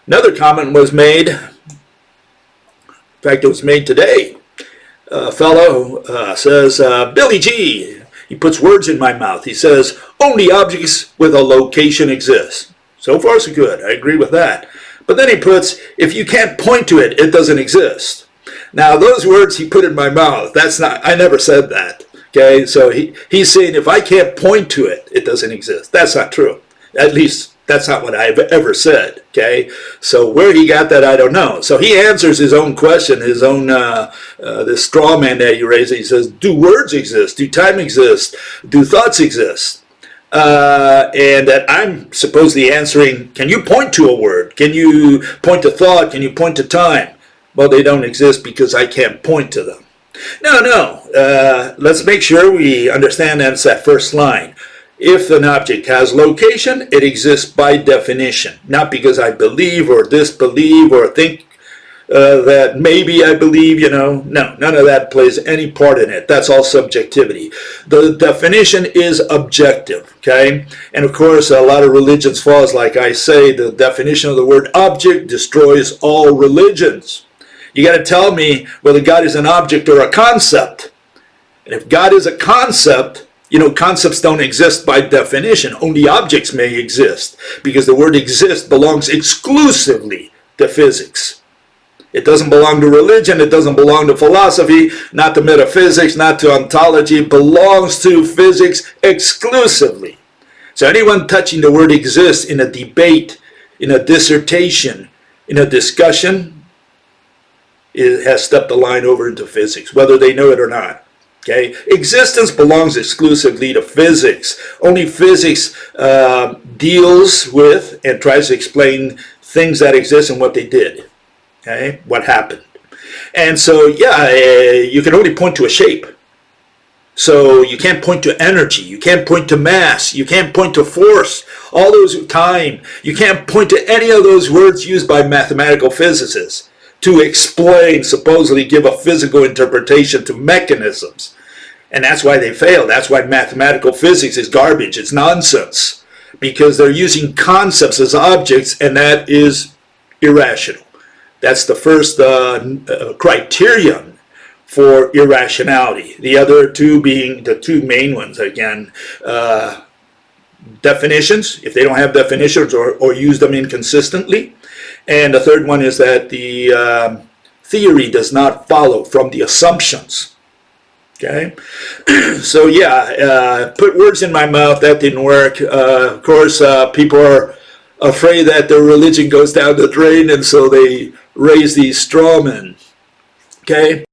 Another comment was made, in fact it was made today. A fellow says, Billy G, he puts words in my mouth. He says, only objects with a location exist. So far so good, I agree with that. But then he puts, if you can't point to it, it doesn't exist. Now those words he put in my mouth, that's not, I never said that. Okay, so he's saying if I can't point to it, it doesn't exist. That's not true. At least that's not what I've ever said. Okay, so where he got that, I don't know. So he answers his own question, his own this straw man that you raised. He says, do words exist? Do time exist? Do thoughts exist? And that I'm supposedly answering, can you point to a word? Can you point to thought? Can you point to time? Well, they don't exist because I can't point to them. No. Let's make sure we understand that's that first line. If an object has location, it exists by definition. Not because I believe or disbelieve or think that maybe I believe, No, none of that plays any part in it. That's all subjectivity. The definition is objective, okay? And of course, a lot of religions falls, like I say, the definition of the word object destroys all religions. You got to tell me whether God is an object or a concept. And if God is a concept, concepts don't exist by definition. Only objects may exist because the word exist belongs exclusively to physics. It doesn't belong to religion. It doesn't belong to philosophy, not to metaphysics, not to ontology. It belongs to physics exclusively. So anyone touching the word exist in a debate, in a dissertation, in a discussion, it has stepped the line over into physics, whether they know it or not. Okay, existence belongs exclusively to physics. Only physics deals with and tries to explain things that exist and what they did. Okay, what happened. And so, you can only point to a shape. So you can't point to energy. You can't point to mass. You can't point to force. All those time. You can't point to any of those words used by mathematical physicists to explain, supposedly give a physical interpretation to mechanisms. And that's why they fail. That's why mathematical physics is garbage. It's nonsense. Because they're using concepts as objects, and that is irrational. That's the first criterion for irrationality. The other two being the two main ones, again, definitions, if they don't have definitions or use them inconsistently. And the third one is that the theory does not follow from the assumptions. Okay? So put words in my mouth, that didn't work. Of course, people are afraid that their religion goes down the drain, and so they raise these straw men. Okay?